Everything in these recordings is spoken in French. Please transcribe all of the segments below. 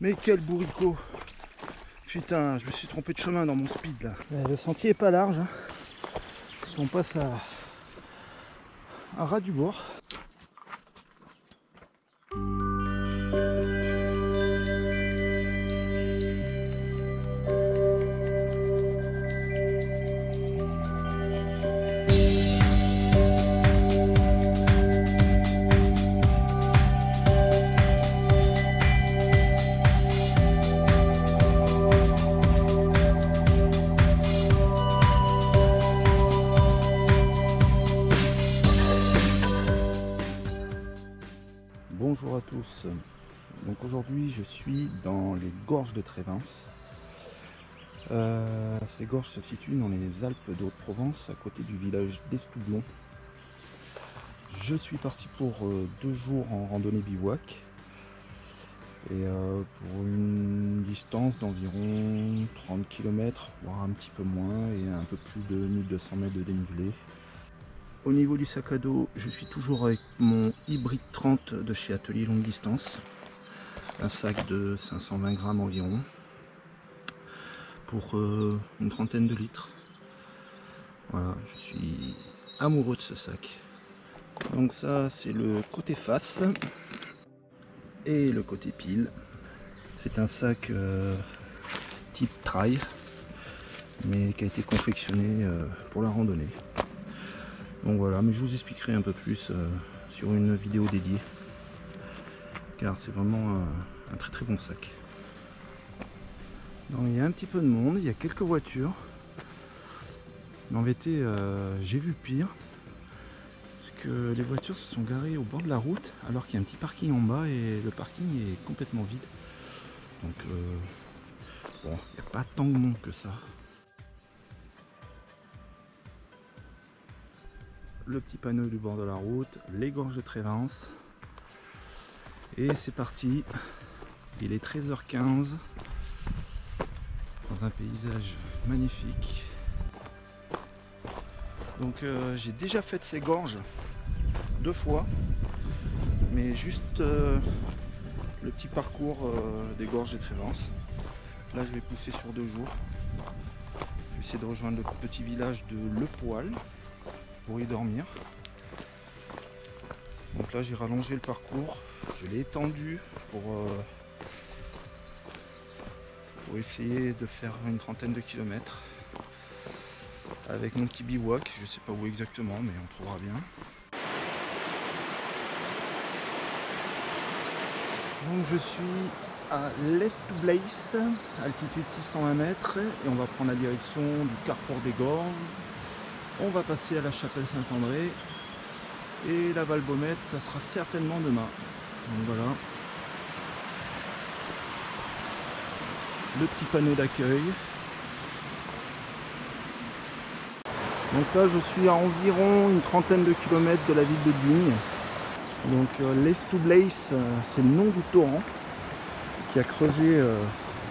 Mais quel bourricot! Putain, je me suis trompé de chemin dans mon speed là. Le sentier est pas large, hein. On passe à ras du bord. Bonjour à tous, donc aujourd'hui je suis dans les gorges de Trévins. Ces gorges se situent dans les Alpes de Haute-Provence, à côté du village d'Estoublon. Je suis parti pour 2 jours en randonnée bivouac et pour une distance d'environ 30 km, voire un petit peu moins, et un peu plus de 1200 mètres de dénivelé. Au niveau du sac à dos, je suis toujours avec mon hybride 30 de chez Atelier Longue Distance. Un sac de 520 grammes environ, pour une trentaine de litres. Voilà, je suis amoureux de ce sac. Donc ça, c'est le côté face et le côté pile. C'est un sac type trail, mais qui a été confectionné pour la randonnée. Donc voilà, mais je vous expliquerai un peu plus sur une vidéo dédiée, car c'est vraiment un très très bon sac. Donc, il y a un petit peu de monde, il y a quelques voitures. Mais en vérité, j'ai vu pire, parce que les voitures se sont garées au bord de la route, alors qu'il y a un petit parking en bas et le parking est complètement vide. Donc bon, il n'y a pas tant de monde que ça. Le petit panneau du bord de la route, les gorges de Trévins, et c'est parti. Il est 13h15 dans un paysage magnifique. Donc j'ai déjà fait ces gorges 2 fois, mais juste le petit parcours des gorges de Trévins. Là je vais pousser sur 2 jours. Je vais essayer de rejoindre le petit village de Le Poil pour y dormir. Donc là j'ai rallongé le parcours, je l'ai étendu pour essayer de faire une trentaine de kilomètres avec mon petit bivouac. Je sais pas où exactement, mais on trouvera bien. Donc je suis à l'Estoublais, altitude 620 mètres, et on va prendre la direction du carrefour des gorges. On va passer à la chapelle Saint-André et la Valbomette, ça sera certainement demain. Donc voilà. Le petit panneau d'accueil. Donc là je suis à environ une trentaine de kilomètres de la ville de Digne. Donc l'Estoublais, c'est le nom du torrent qui a creusé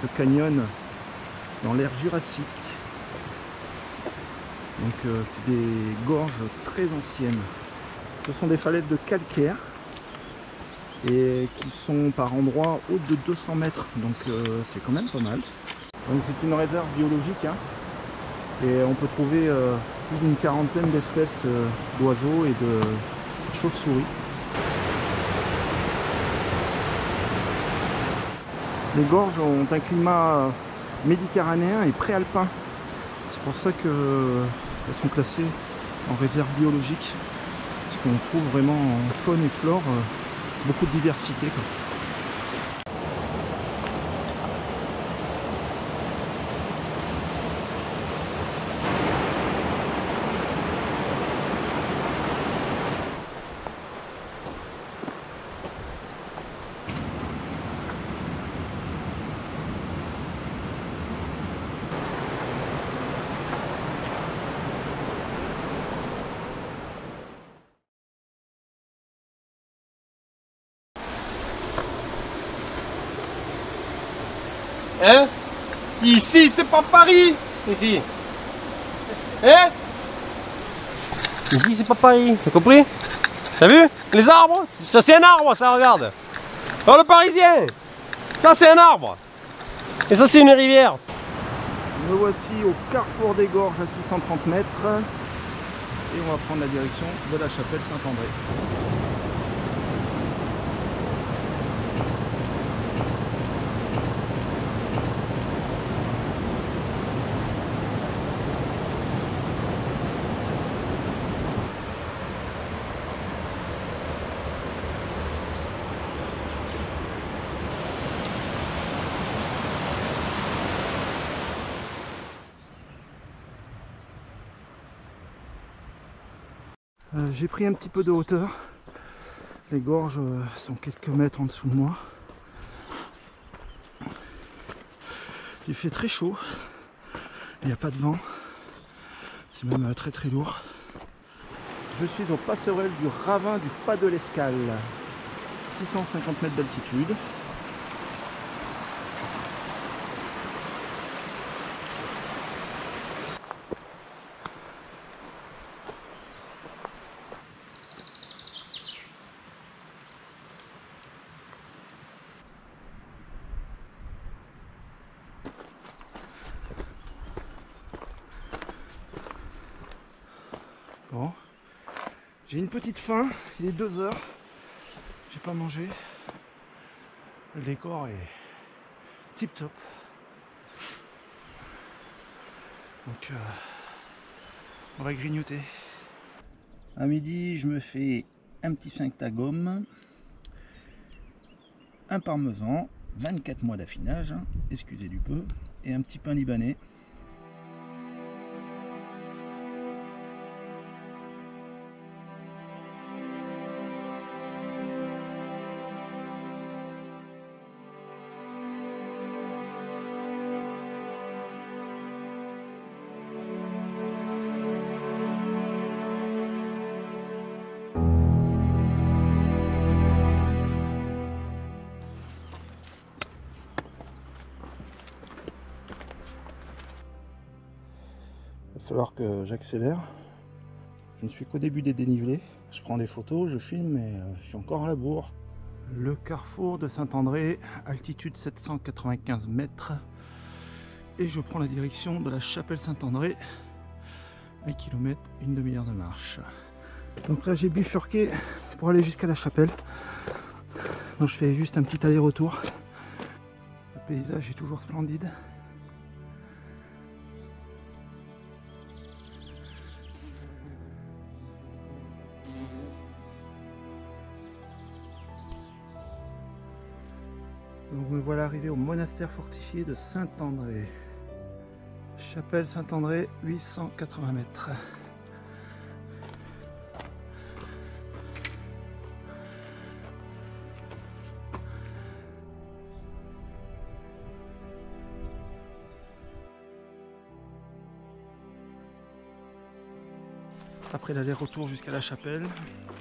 ce canyon dans l'ère jurassique. Donc c'est des gorges très anciennes. Ce sont des falaises de calcaire et qui sont par endroits hautes de 200 mètres. Donc c'est quand même pas mal. Donc c'est une réserve biologique, hein, et on peut trouver plus d'une quarantaine d'espèces d'oiseaux et de chauves-souris. Les gorges ont un climat méditerranéen et préalpin. C'est pour ça qu'elles sont classées en réserve biologique. Parce qu'on trouve vraiment en faune et flore beaucoup de diversité, quoi. Hein? Ici, c'est pas Paris! Ici! Hein? Ici, c'est pas Paris, t'as compris? T'as vu? Les arbres? Ça, c'est un arbre, ça, regarde! Oh, le Parisien! Ça c'est un arbre. Et ça c'est une rivière. Me voici au carrefour des Gorges à 630 mètres. Et on va prendre la direction de la chapelle Saint-André. J'ai pris un petit peu de hauteur. Les gorges sont quelques mètres en dessous de moi. Il fait très chaud. Il n'y a pas de vent. C'est même très très lourd. Je suis aux passerelles du ravin du Pas de l'Escale. 650 mètres d'altitude. Bon, j'ai une petite faim, il est 2 heures, j'ai pas mangé, le décor est tip top, donc on va grignoter. À midi je me fais un petit synctagome, un parmesan, 24 mois d'affinage, hein, excusez du peu, et un petit pain libanais. Il va falloir que j'accélère. Je ne suis qu'au début des dénivelés. Je prends des photos, je filme, mais je suis encore à la bourre. Le carrefour de Saint-André, altitude 795 mètres. Et je prends la direction de la chapelle Saint-André. 1 km, une demi-heure de marche. Donc là j'ai bifurqué pour aller jusqu'à la chapelle. Donc je fais juste un petit aller-retour. Le paysage est toujours splendide. Donc me voilà arrivé au monastère fortifié de Saint-André. Chapelle Saint-André, 880 mètres. Après l'aller-retour jusqu'à la chapelle,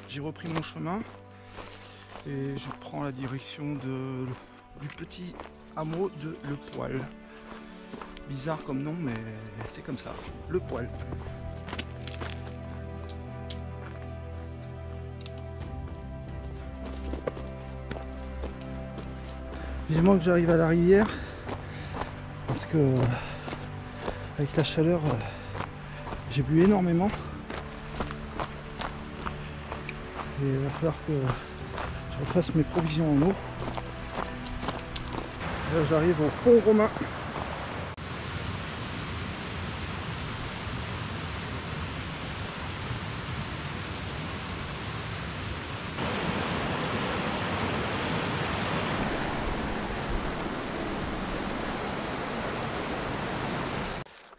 j'ai repris mon chemin et je prends la direction du petit hameau de Le Poil. Bizarre comme nom, mais c'est comme ça, Le Poil. Vivement que j'arrive à la rivière, parce que avec la chaleur, j'ai bu énormément. Et il va falloir que je refasse mes provisions en eau. Là j'arrive au pont romain.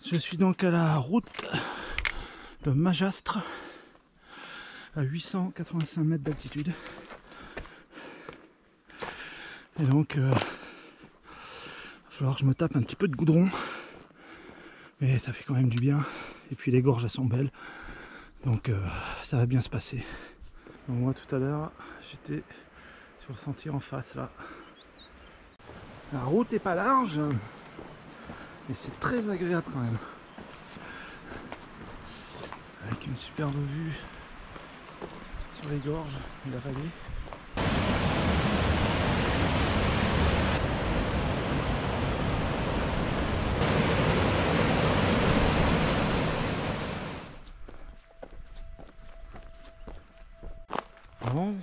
Je suis donc à la route de Majastre, à 885 mètres d'altitude. Et donc, il va falloir que je me tape un petit peu de goudron. Mais ça fait quand même du bien. Et puis les gorges, elles sont belles. Donc, ça va bien se passer. Donc moi, tout à l'heure, j'étais sur le sentier en face, là. La route est pas large. Mais c'est très agréable quand même. Avec une superbe vue sur les gorges et la vallée. malheureusement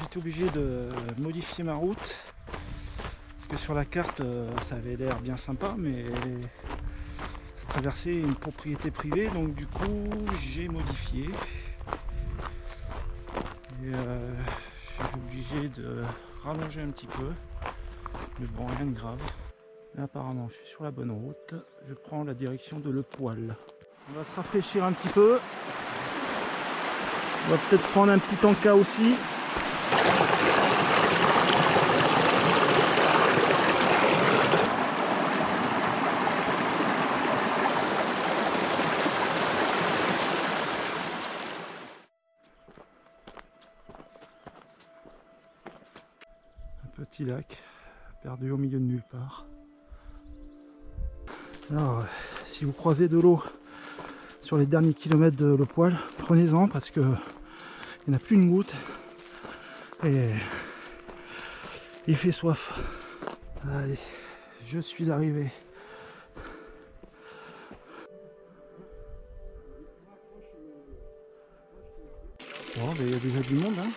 j'étais obligé de modifier ma route parce que sur la carte ça avait l'air bien sympa, mais ça traversait une propriété privée, donc du coup j'ai modifié et je suis obligé de rallonger un petit peu, mais bon, rien de grave. Là, apparemment je suis sur la bonne route, je prends la direction de Le Poil. On va se rafraîchir un petit peu. On va peut-être prendre un petit tanka aussi. Un petit lac perdu au milieu de nulle part. Alors, si vous croisez de l'eau sur les derniers kilomètres de Le Poil, prenez-en parce que il n'y en a plus une goutte et il fait soif. Allez, je suis arrivé. Bon, ben, il y a déjà du monde, hein.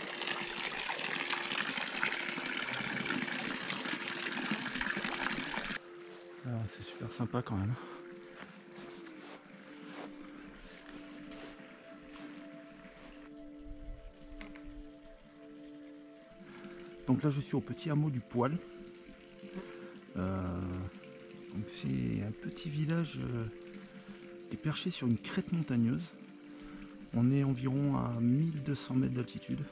C'est super sympa quand même. Donc là je suis au petit hameau du Poil. Donc c'est un petit village qui est perché sur une crête montagneuse. On est environ à 1200 mètres d'altitude.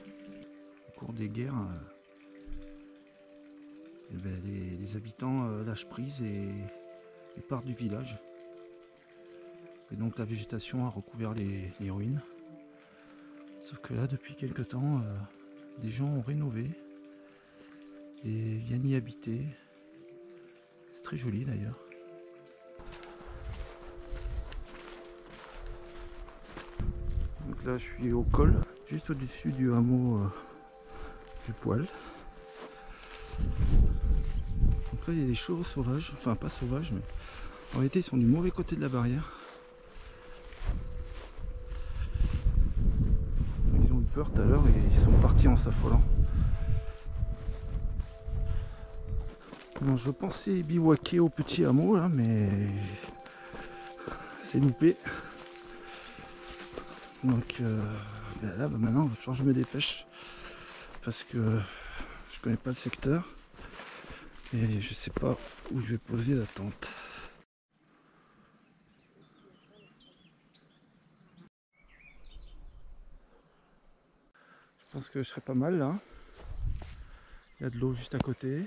Au cours des guerres, les habitants lâchent prise et partent du village. Et donc la végétation a recouvert les ruines. Sauf que là, depuis quelque temps, des gens ont rénové et viennent y habiter. C'est très joli d'ailleurs. Donc là je suis au col, juste au-dessus du hameau du Poil. Donc là il y a des chevaux sauvages, enfin pas sauvages, mais en réalité ils sont du mauvais côté de la barrière. Ils ont eu peur tout à l'heure et ils sont partis en s'affolant. Je pensais bivouaquer au petit hameau là, mais c'est loupé. Donc là maintenant il va falloir que je me dépêche parce que je connais pas le secteur et je sais pas où je vais poser la tente. Je pense que je serai pas mal là. Il y a de l'eau juste à côté.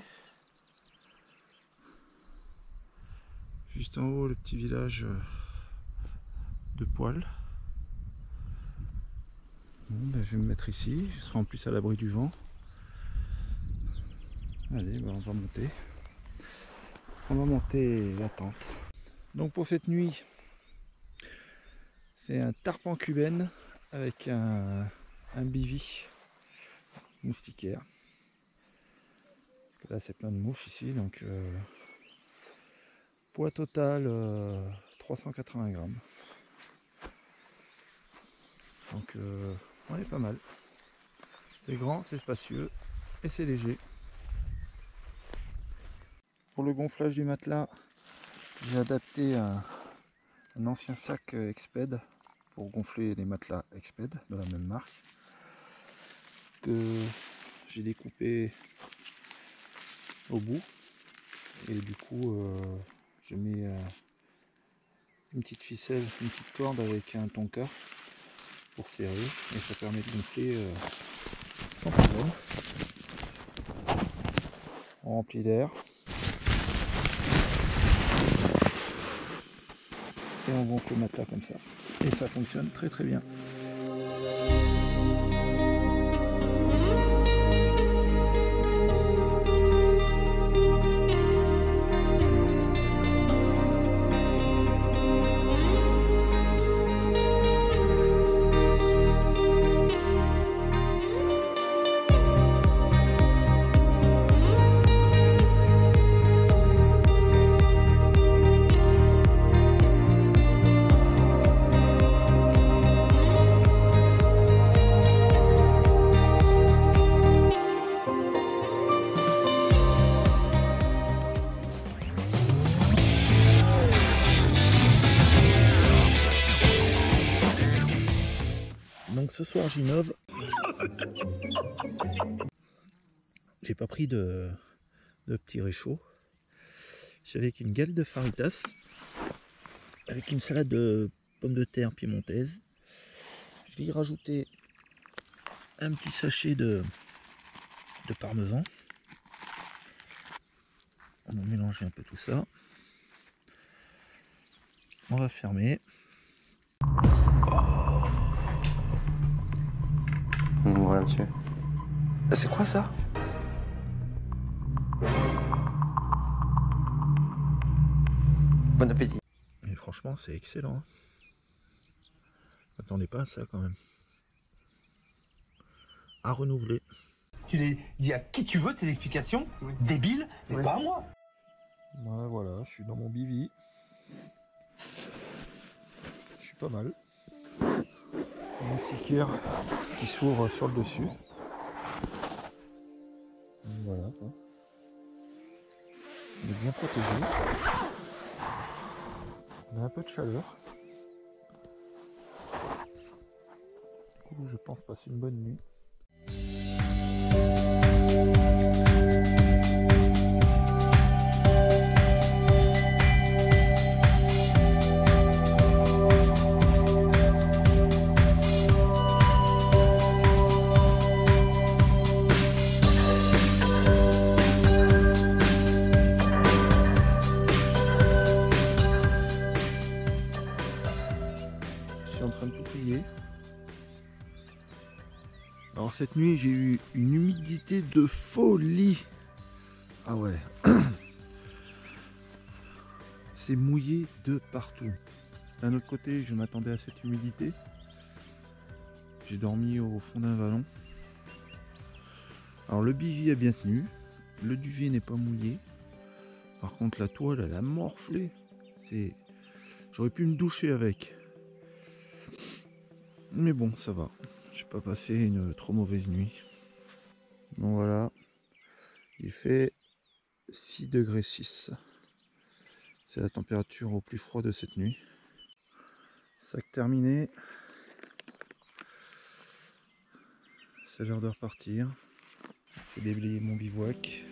Juste en haut le petit village de Poil. Bon, ben, je vais me mettre ici, je serai en plus à l'abri du vent. Allez, ben, on va monter. On va monter la tente. Donc pour cette nuit, c'est un tarpan cubaine avec un bivy moustiquaire. Là c'est plein de mouches ici, donc poids total 380 grammes. Donc on est pas mal. C'est grand, c'est spacieux et c'est léger. Pour le gonflage du matelas, j'ai adapté un ancien sac Exped pour gonfler les matelas Exped de la même marque, que j'ai découpé au bout, et du coup j'ai mis une petite ficelle, une petite corde avec un tonka pour serrer, et ça permet de gonfler sans problème. On remplit d'air et on gonfle le matelas comme ça, et ça fonctionne très très bien. soir j'innove. J'ai pas pris de petits réchauds. Je suis avec une galette de faritas, avec une salade de pommes de terre piémontaise. Je vais y rajouter un petit sachet de parmesan. On va mélanger un peu tout ça. On va fermer. Voilà monsieur. C'est quoi ça? Bon appétit. Et franchement c'est excellent. M'attendez pas à ça quand même. À renouveler. Tu les dis à qui tu veux tes explications, débile, mais pas à moi. Ouais, voilà, je suis dans mon bivy. Je suis pas mal. Une moustiquaire qui s'ouvre sur le dessus. Voilà. On est bien protégé. On a un peu de chaleur. Du coup, je pense passer une bonne nuit. En train de tout plier. Alors cette nuit j'ai eu une humidité de folie. Ah ouais. C'est mouillé de partout. D'un autre côté je m'attendais à cette humidité. J'ai dormi au fond d'un vallon. Alors le bivy a bien tenu. Le duvet n'est pas mouillé. Par contre la toile elle a morflé. J'aurais pu me doucher avec. Mais bon, ça va. J'ai pas passé une trop mauvaise nuit. Donc voilà. Il fait 6 degrés 6. C'est la température au plus froid de cette nuit. Sac terminé. C'est l'heure de repartir. J'ai déblayé mon bivouac.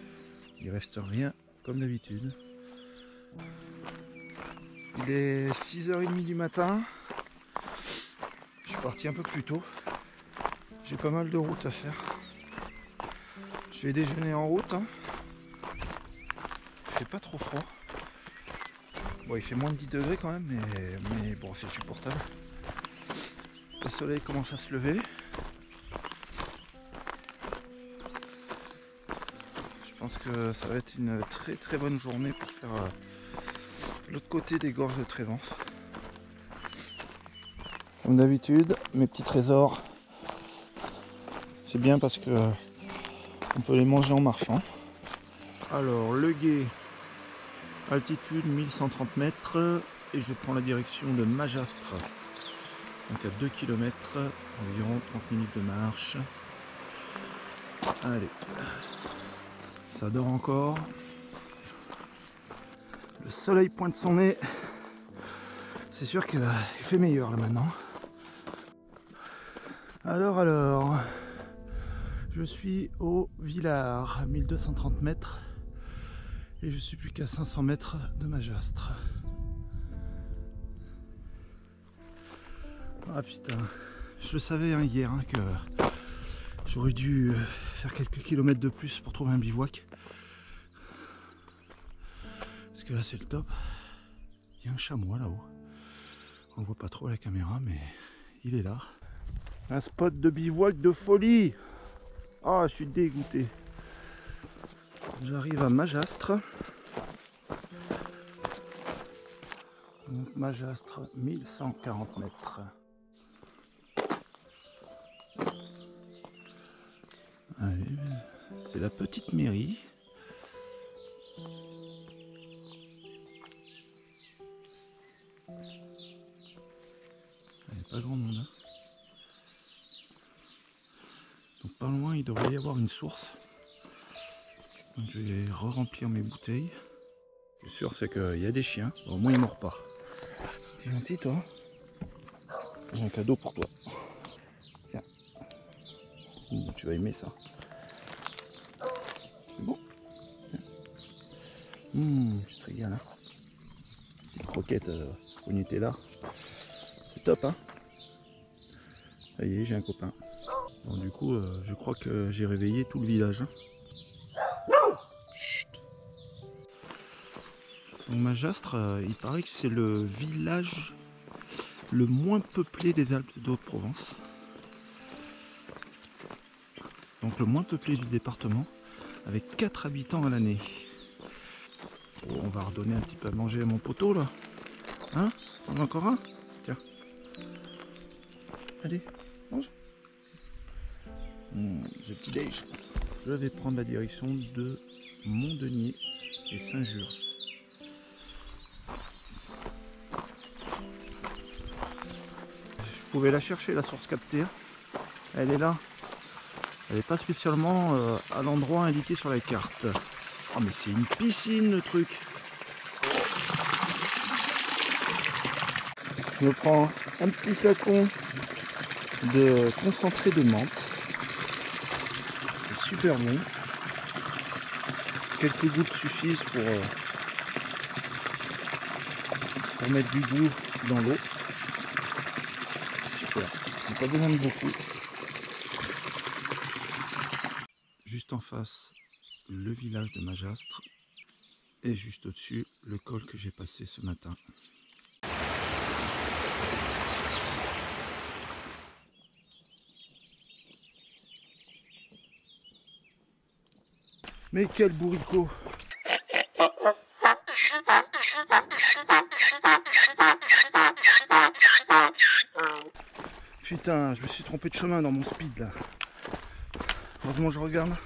Il reste rien comme d'habitude. Il est 6h30 du matin. Je suis parti un peu plus tôt. J'ai pas mal de route à faire. Je vais déjeuner en route. Il fait pas trop froid. Bon, il fait moins de 10 degrés quand même, mais bon, c'est supportable. Le soleil commence à se lever. Je pense que ça va être une très très bonne journée pour faire l'autre côté des gorges de Trévens. Comme d'habitude, mes petits trésors, c'est bien parce que on peut les manger en marchant. Alors le gué, altitude 1130 mètres et je prends la direction de Majastre. Donc à 2 km, environ 30 minutes de marche. Allez, ça dort encore. Le soleil pointe son nez. C'est sûr qu'il fait meilleur là maintenant. Alors, je suis au Villard, 1230 mètres et je suis plus qu'à 500 mètres de Majastre. Ah putain, je le savais hier que j'aurais dû faire quelques kilomètres de plus pour trouver un bivouac. Parce que là c'est le top. Il y a un chamois là-haut. On le voit pas trop à la caméra mais il est là. Un spot de bivouac de folie. Ah, je suis dégoûté. J'arrive à Majastre. Donc Majastre, 1140 mètres. Allez, c'est la petite mairie. Il n'y a pas grand monde. Hein. Donc pas loin, il devrait y avoir une source. Donc je vais re-remplir mes bouteilles. Ce qui est sûr, c'est qu'il y a des chiens. Bon, au moins, ils ne mordent pas. T'es gentil, toi. J'ai un cadeau pour toi. Tiens. tu vas aimer ça. C'est bon. Tu te régales, hein. Petite croquette au Nutella. C'est top, hein. Ça y est, j'ai un copain. Bon, du coup, je crois que j'ai réveillé tout le village, hein. Chut. Donc Magastres, il paraît que c'est le village le moins peuplé des Alpes de Haute-Provence. Donc le moins peuplé du département, avec 4 habitants à l'année. Bon, on va redonner un petit peu à manger à mon poteau là. Hein? On en a encore un? Tiens. Allez, mange. J'ai petit déj. Je vais prendre la direction de Montdenier et Saint-Jurs. Je pouvais la chercher la source captée. Elle est là. Elle n'est pas spécialement à l'endroit indiqué sur la carte. Oh mais c'est une piscine le truc. Je me prends un petit flacon de concentré de menthe. C'est super bon. Quelques gouttes suffisent pour mettre du goût dans l'eau. Super. On n'a pas besoin de beaucoup. Juste en face, le village de Magastres. Et juste au-dessus, le col que j'ai passé ce matin. Mais quel bourricot! Putain, je me suis trompé de chemin dans mon speed là. Heureusement je regarde.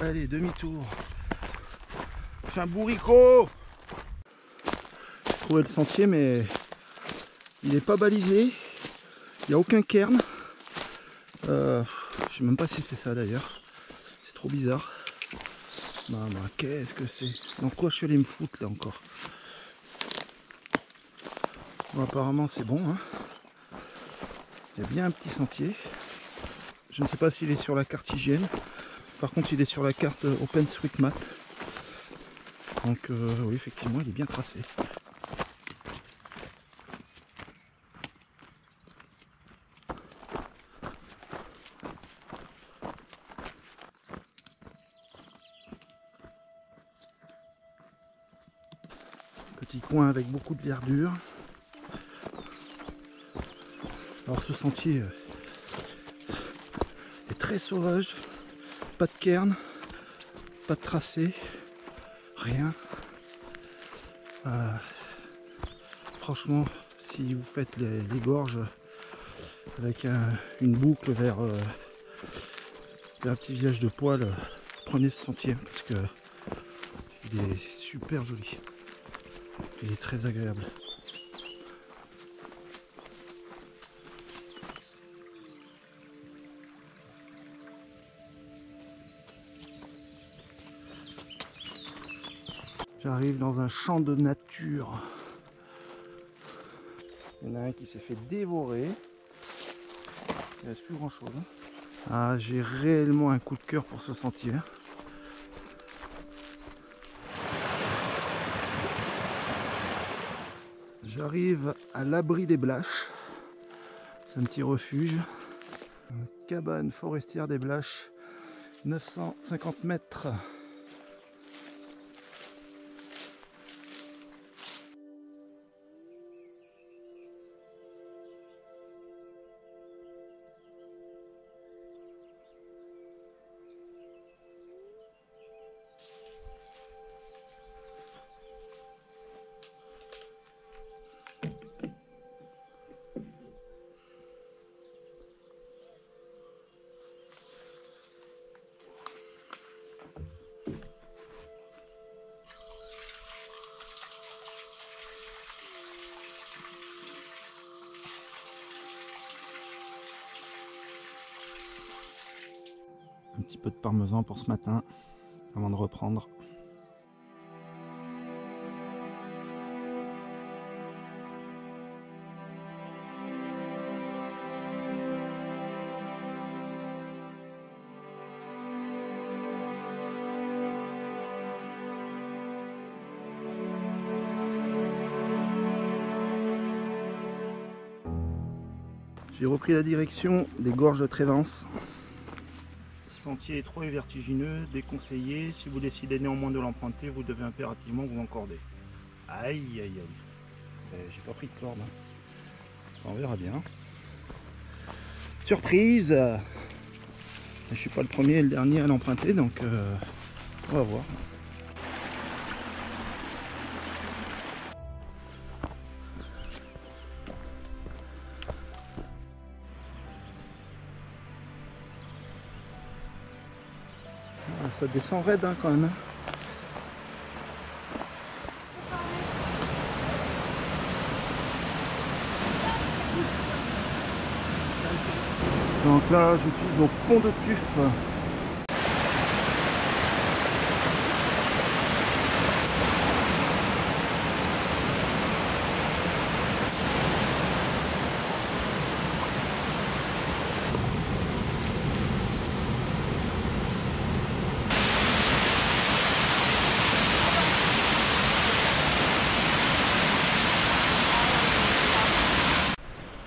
Allez, demi-tour. C'est un bourricot! J'ai trouvé le sentier mais il n'est pas balisé. Il n'y a aucun cairn. Je sais même pas si c'est ça d'ailleurs. C'est trop bizarre. Bah, qu'est-ce que c'est? Dans quoi je suis allé me foutre là encore? Bon, apparemment c'est bon, hein. Il y a bien un petit sentier. Je ne sais pas s'il est sur la carte hygiène. Par contre il est sur la carte OpenStreetMap. Donc oui, effectivement il est bien tracé. Petit coin avec beaucoup de verdure. Alors ce sentier est très sauvage. Pas de cairn, pas de tracé, rien. Franchement, si vous faites les gorges avec une boucle vers un petit village de poil, prenez ce sentier parce que il est super joli. Il est très agréable. J'arrive dans un champ de nature. Il y en a un qui s'est fait dévorer. Il ne reste plus grand chose. Ah, j'ai réellement un coup de cœur pour ce sentier. J'arrive à l'abri des Blaches. C'est un petit refuge. Une cabane forestière des Blaches. 950 mètres. Un petit peu de parmesan pour ce matin, avant de reprendre. J'ai repris la direction des gorges de Trévance. Sentier étroit et vertigineux, déconseillé. Si vous décidez néanmoins de l'emprunter, vous devez impérativement vous encorder. Aïe aïe aïe. J'ai pas pris de corde. On verra bien. Surprise! Je suis pas le premier et le dernier à l'emprunter, donc on va voir. Ça descend raide hein, quand même. Donc là, je suis au pont de Tuf.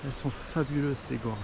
Elles sont fabuleuses ces gorges.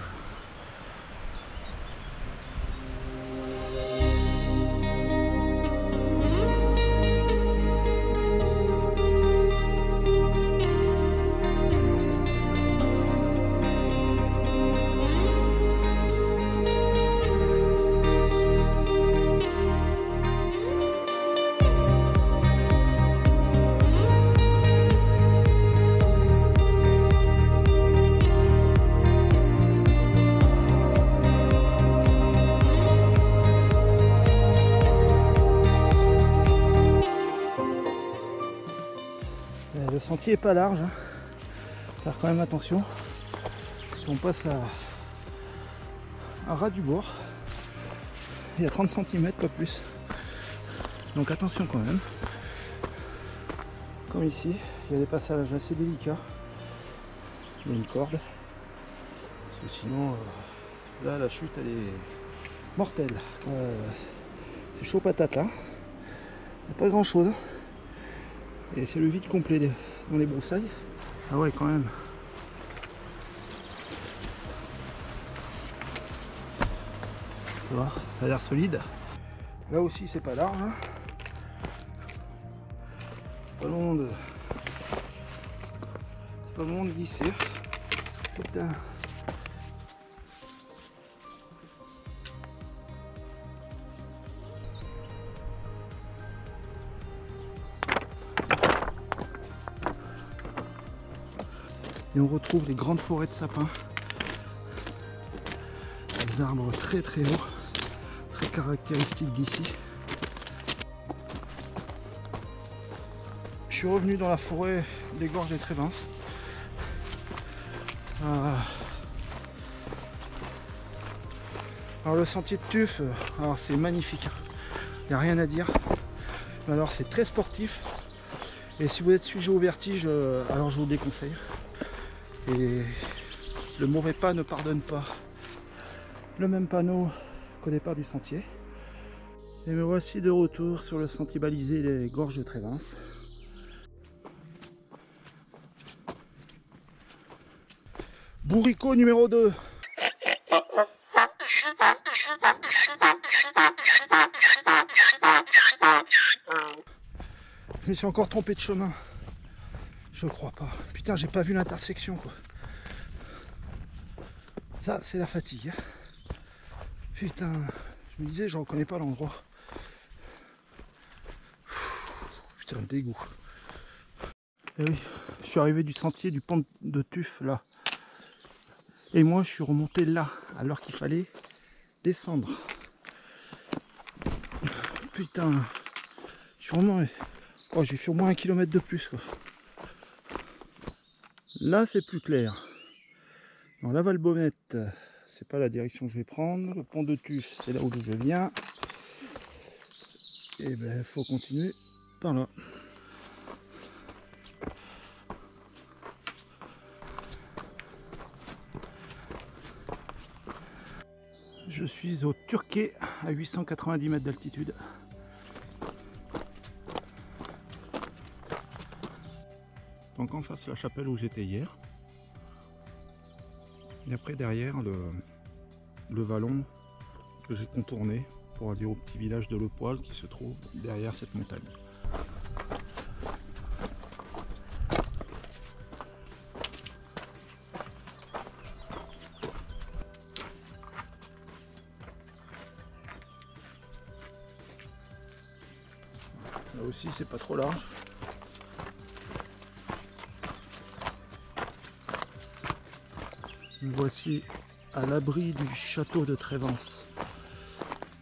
Le sentier est pas large, hein. Faire quand même attention parce qu'on passe à ras du bord. Il y a 30 cm pas plus, donc attention quand même. Comme ici, il y a des passages assez délicats. Il y a une corde parce que sinon là la chute elle est mortelle. C'est chaud patate là, il n'y a pas grand chose. Et c'est le vide complet dans les broussailles. Ah ouais quand même. Ça va, ça a l'air solide. Là aussi c'est pas large. Hein. Pas loin de. C'est pas loin de glisser. Putain. Et on retrouve les grandes forêts de sapins, des arbres très très hauts, très caractéristiques d'ici. Je suis revenu dans la forêt des gorges des Trévance. Alors le sentier de Tuf, alors c'est magnifique, il n'y a rien à dire. Alors c'est très sportif et si vous êtes sujet au vertige, alors je vous le déconseille. Et le mauvais pas ne pardonne pas. Le même panneau qu'au départ du sentier. Et me voici de retour sur le sentier balisé des gorges de Trévance. Bourricot numéro 2. Je me suis encore trompé de chemin. Je crois pas. Putain, j'ai pas vu l'intersection quoi. Ça, c'est la fatigue. Putain, je me disais, je reconnais pas l'endroit. Putain, le dégoût. Et oui, je suis arrivé du sentier du pont de Tuf là. Et moi, je suis remonté là, alors qu'il fallait descendre. Putain, je suis vraiment. Oh, j'ai fait au moins 1 kilomètre de plus quoi. Là c'est plus clair. Dans la Valbonnette, c'est pas la direction que je vais prendre. Le pont de Tuf, c'est là où je viens. Et ben il faut continuer par là. Je suis au Turquet à 890 mètres d'altitude. Donc en face la chapelle où j'étais hier. Et après derrière le vallon que j'ai contourné pour aller au petit village de Le Poil qui se trouve derrière cette montagne. Là aussi c'est pas trop large. Me voici à l'abri du château de Trévence.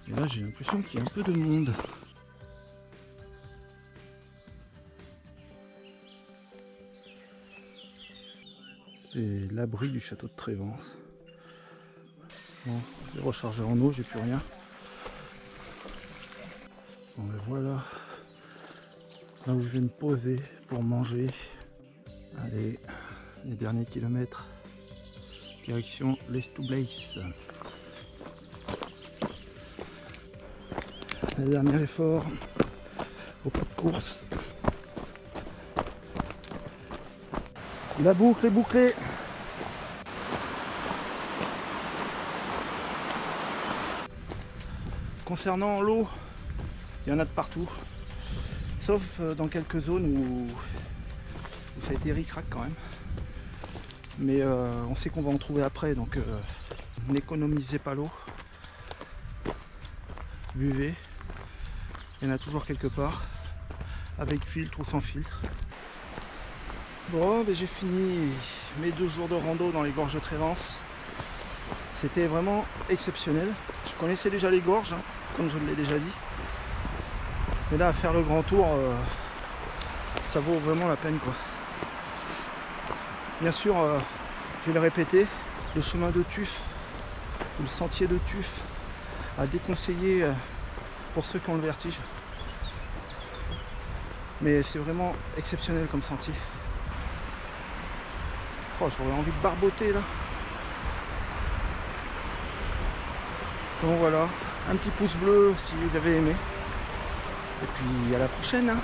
Et là j'ai l'impression qu'il y a un peu de monde. C'est l'abri du château de Trévence. Bon, je vais recharger en eau, j'ai plus rien. Bon ben voilà, là où je vais me poser pour manger. Allez, les derniers kilomètres, direction l'Estoublais. Le dernier effort au pas de course. La boucle est bouclée. Concernant l'eau, il y en a de partout, sauf dans quelques zones où ça a été ric-rac quand même. Mais on sait qu'on va en trouver après, donc n'économisez pas l'eau. Buvez, il y en a toujours quelque part, avec filtre ou sans filtre. Bon, ben j'ai fini mes 2 jours de rando dans les gorges de Trévence. C'était vraiment exceptionnel. Je connaissais déjà les gorges, hein, comme je l'ai déjà dit. Mais là, à faire le grand tour, ça vaut vraiment la peine, quoi. Bien sûr, je vais le répéter, le chemin de Tuf, ou le sentier de Tuf, à déconseiller pour ceux qui ont le vertige. Mais c'est vraiment exceptionnel comme sentier. Oh, j'aurais envie de barboter là. Donc voilà, un petit pouce bleu si vous avez aimé. Et puis à la prochaine, hein.